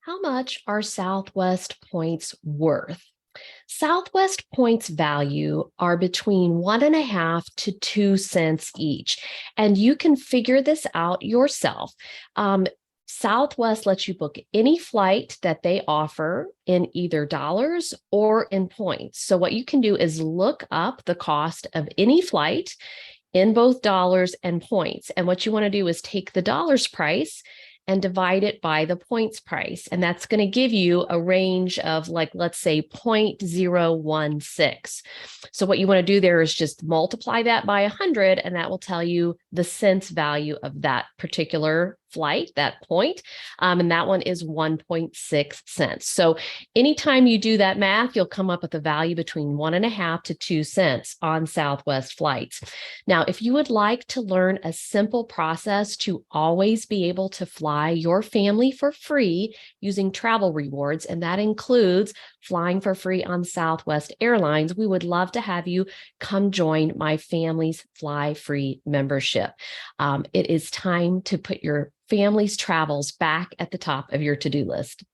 How much are Southwest points worth? Southwest points value are between 1.5 to 2 cents each, and you can figure this out yourself. Southwest lets you book any flight that they offer in either dollars or in points. So, what you can do is look up the cost of any flight in both dollars and points. And what you want to do is take the dollars price and divide it by the points price. And that's going to give you a range of, like, let's say 0.016. So what you want to do there is just multiply that by 100, and that will tell you the cents value of that particular flight, that point. And that one is 1.6 cents. So anytime you do that math, you'll come up with a value between 1.5 to 2 cents on Southwest flights. Now, if you would like to learn a simple process to always be able to fly your family for free using travel rewards, and that includes flying for free on Southwest Airlines, we would love to have you come join my family's Fly Free membership. It is time to put your family's travels back at the top of your to-do list.